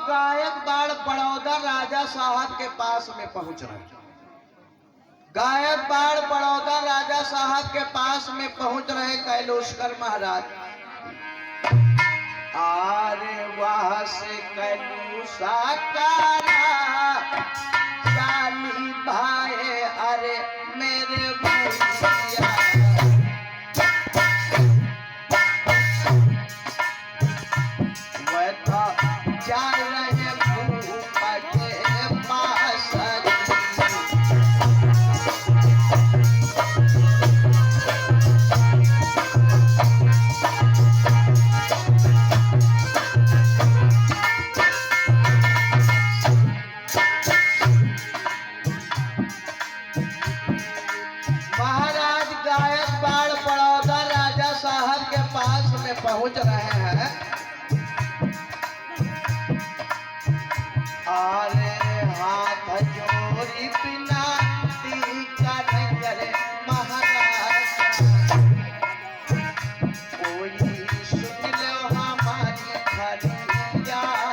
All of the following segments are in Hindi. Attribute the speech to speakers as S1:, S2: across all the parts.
S1: गायकवाड़ बड़ौदा राजा साहब के पास में पहुंच रहे। गायकवाड़ बड़ौदा राजा साहब के पास में पहुंच रहे कैलाशकर महाराज। आरे वहां से कैलूसा कारा चाली भाई, अरे मेरे भैया वह था जा रहे भूपा के पास। महाराज गायकवाड़ बड़ौदा राजा साहब के पास में पहुंच रहे हैं। अरे हाथ जोड़ी विनती करे महाराज, कोई सुन लो हमारी फरियाद।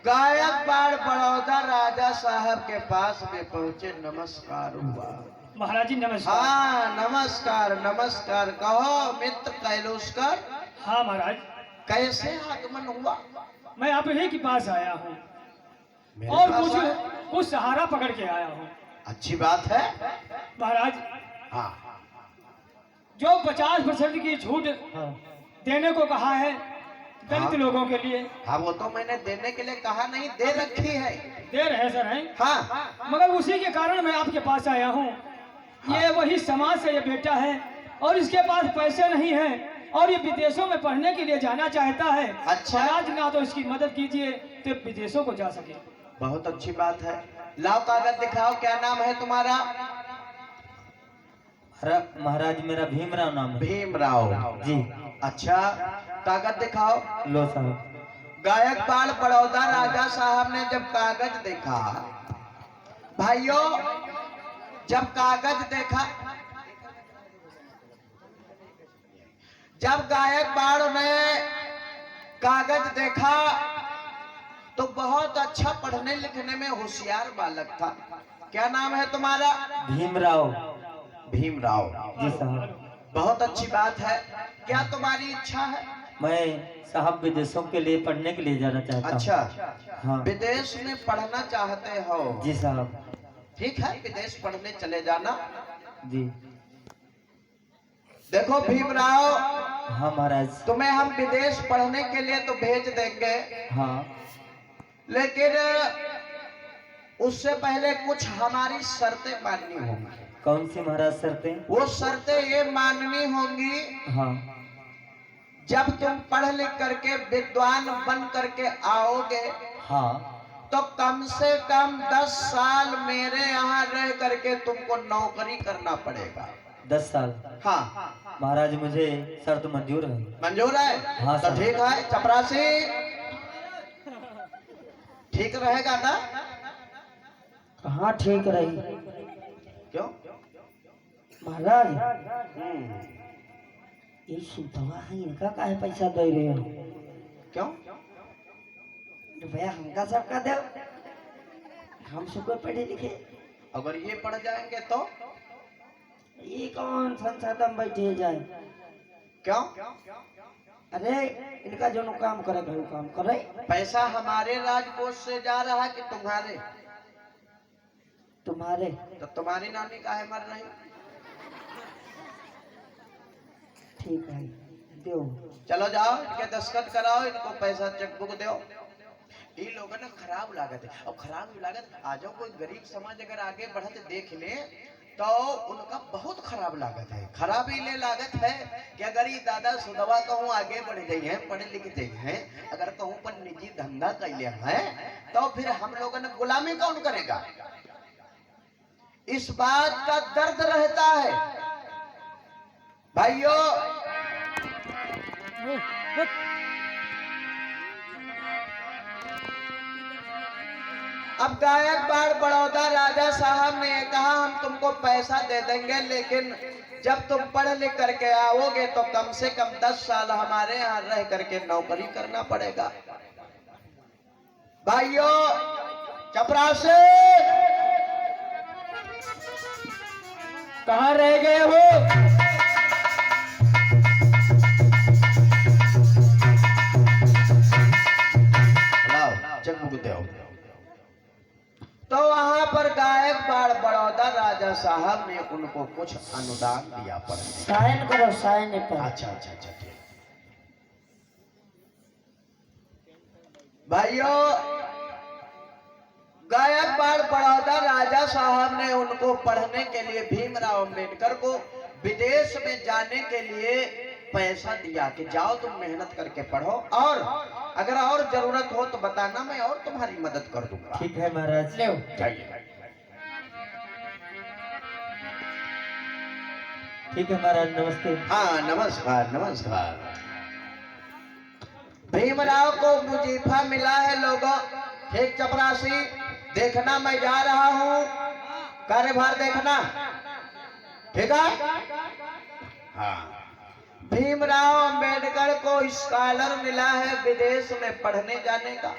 S1: गायकवाड़ बड़ौदा राजा साहब के पास में पहुंचे। नमस्कार हुआ।
S2: महाराज जी नमस्कार।
S1: हाँ नमस्कार नमस्कार। कहो मित्र कैलाशकर,
S2: हाँ महाराज,
S1: कैसे आगमन हुआ?
S2: मैं आप ही के पास आया हूँ
S1: मेरे
S2: और
S1: पास आए?
S2: कुछ सहारा पकड़ के आया हूँ।
S1: अच्छी बात है।
S2: महाराज,
S1: हाँ
S2: जो 50% की छूट देने को कहा है दलित
S1: हाँ।
S2: लोगों के लिए,
S1: हाँ वो तो मैंने देने के लिए कहा नहीं, दे रखी है।
S2: दे रहे सर हैं,
S1: हाँ
S2: मगर उसी के कारण मैं आपके पास आया हूँ। ये वही समाज से ये बेटा है और इसके पास पैसे नहीं है और ये विदेशों में पढ़ने के लिए जाना चाहता है।
S1: अच्छा।
S2: महाराज ना तो इसकी मदद कीजिए तो विदेशों को जा सके।
S1: बहुत अच्छी बात है। लाओ कागज दिखाओ, क्या नाम है तुम्हारा?
S3: महाराज मेरा भीमराव नाम है।
S1: भीमराव
S3: जी।
S1: अच्छा कागज दिखाओ।
S3: लो साहब।
S1: गायकवाड़ बड़ौदा राजा साहब ने जब कागज देखा, भाइयों जब कागज देखा, जब गायकवाड़ ने कागज देखा तो बहुत अच्छा पढ़ने लिखने में होशियार बालक था। क्या नाम है तुम्हारा?
S3: भीमराव।
S1: भीमराव।
S3: जी साहब।
S1: बहुत अच्छी बात है। क्या तुम्हारी इच्छा है?
S3: मैं साहब विदेशों के लिए पढ़ने के लिए जाना चाहता हूँ।
S1: अच्छा
S3: हाँ।
S1: विदेश में पढ़ना चाहते हो?
S3: जी साहब।
S1: ठीक है, विदेश पढ़ने चले जाना।
S3: जी।
S1: देखो भीमराव,
S3: हाँ महाराज।
S1: तुम्हें हम विदेश पढ़ने के लिए तो भेज देंगे,
S3: हाँ।
S1: लेकिन उससे पहले कुछ हमारी शर्तें माननी होंगी।
S3: कौन सी महाराज शर्तें?
S1: वो शर्तें ये माननी होंगी,
S3: हाँ।
S1: जब तुम पढ़ लिख करके विद्वान बन करके आओगे
S3: हाँ।
S1: तो कम से कम 10 साल मेरे यहाँ रह करके तुमको नौकरी करना पड़ेगा।
S3: 10 साल?
S1: हाँ
S3: महाराज मुझे शर्त मंजूर है।
S1: मंजूर है?
S3: हाँ
S1: तो
S3: सर।
S1: ठीक है। चपरासी ठीक रहेगा ना?
S4: कहाँ ठीक रही
S1: क्यों?
S4: महाराज? ये सुधवा है, इनका काहे पैसा दे रहे हो?
S1: क्यों?
S4: रुपया हमका सबका दो, हम सबको पढ़े लिखे।
S1: अगर ये पढ़ जाएंगे तो?
S4: ये कौन संसाधन में बैठे जाए?
S1: क्यों?
S4: अरे इनका जो काम करे वो काम करे।
S1: पैसा हमारे राजकोष से जा रहा है कि तुम्हारे?
S4: तुम्हारे।
S1: तो तुम्हारी नानी काहे मर रही?
S4: ठीक है दो।
S1: चलो जाओ, इनके दस्तखत कराओ, इनको पैसा चेकबुक दो। ये लोगों ने खराब लागत है। अब खराब लागत आ जाओ, कोई गरीब समाज अगर आगे बढ़ते देख ले तो उनका बहुत खराब लागत है। खराब ले लागत है कि अगर ये दादा सुधवा कहूँ आगे बढ़ गई है, पढ़े लिख गई है, अगर कहूँ पर निजी धंधा कर लिया है तो फिर हम लोगों ने गुलामी कौन करेगा? इस बात का दर्द रहता है भाइयों। अब गायकवाड़ बड़ौदा राजा साहब ने कहा हम तुमको पैसा दे देंगे, लेकिन जब तुम पढ़ लिख करके आओगे तो कम से कम 10 साल हमारे यहाँ रह करके नौकरी करना पड़ेगा। भाइयों चपरासी
S2: कहाँ रह गए हो?
S1: चेकबुक दो। तो वहां पर गायकवाड़ बड़ौदा राजा साहब ने उनको कुछ अनुदान दिया पड़ा।
S4: साइन करो, साइन पर।
S1: अच्छा अच्छा अच्छा ठीक। भाइयों गायकवाड़ बड़ौदा राजा साहब ने उनको पढ़ने के लिए भीमराव अंबेडकर को विदेश में जाने के लिए पैसा दिया कि जाओ तुम मेहनत करके पढ़ो, और अगर और जरूरत हो तो बताना, मैं और तुम्हारी मदद कर दूंगा।
S3: ठीक है महाराज।
S4: ले
S1: जाइए।
S3: ठीक है महाराज, नमस्ते।
S1: हाँ नमस्कार नमस्कार। भीमराव को मुजीफा मिला है लोगों। ठीक चपरासी, देखना मैं जा रहा हूँ, कार्यभार देखना, ठीक है। हाँ भीमराव अंबेडकर को स्कॉलर मिला है विदेश में पढ़ने जाने का।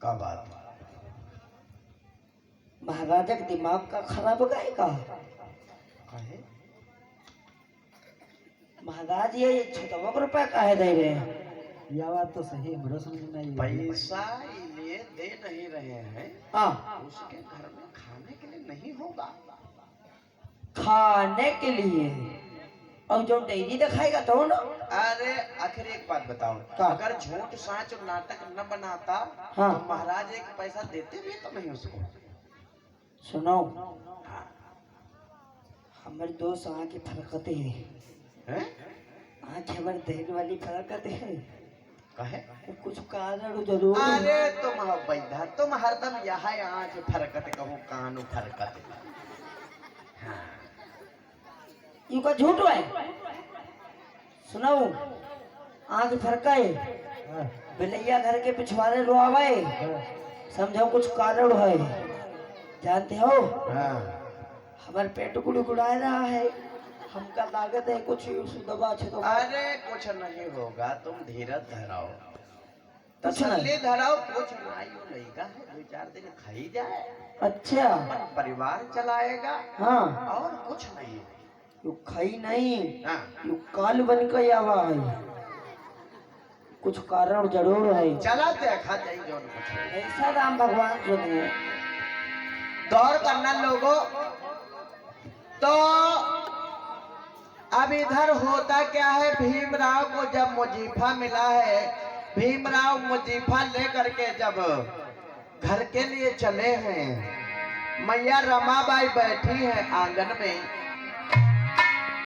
S1: क्या बात?
S4: महाराजा के दिमाग का खराब गए का महाराज, ये 6 रुपया काहे दे रहे हैं? यह बात तो सही है, बड़ा समझ में आई।
S1: पैसा ये दे नहीं रहे हैं,
S4: हाँ
S1: उसके घर में खाने के लिए नहीं होगा।
S4: खाने के लिए, और जो डेयरी दिखाएगा तो ना।
S1: अरे आखिर एक बात बताओ,
S4: क्या?
S1: अगर झूठ साँच और नाटक न बनाता
S4: हाँ।
S1: तो महाराज एक पैसा देते भी तो नहीं उसको।
S4: सुनो,
S1: हाँ।
S4: हमारे दोस्त आँख की फरकते हैं,
S1: हैं?
S4: आँख हमारे देने वाली फरकते हैं,
S1: कहे?
S4: कुछ कारण जरूर।
S1: अरे तुम बैठा, तुम हरदम यहाँ आँख फरकत कहो, कान फरकत। हाँ।
S4: यू का झूठ है। सुनाओ, आँख फरकाए, बिलैया घर के पिछवाड़े रोआवे, समझो कुछ कारण है। जानते हो,
S1: हाँ।
S4: हमारे पेट गुड़गुड़ा रहा है, हमका लागत है कुछ दबा छे तो।
S1: अरे कुछ नहीं होगा, तुम धीरज धराओ,
S4: कुछ नहीं।
S1: तसल्ली धराओ, कुछ नहीं लेगा, 2-4 दिन खाई जाए,
S4: अच्छा
S1: अपन परिवार चलाएगा,
S4: हाँ,
S1: और कुछ नहीं।
S4: यू खाई नहीं,
S1: हाँ।
S4: यू काल बन के आवा है, कुछ कारण जरूर है।
S1: चला देखा जाए जो कुछ है।
S4: ऐसा राम भगवान जो है।
S1: गौर करना लोगों। तो अब इधर होता क्या है, भीमराव को जब मुजीफा मिला है, भीमराव मुजीफा लेकर के जब घर के लिए चले हैं, मैया रमाबाई बैठी है आंगन में,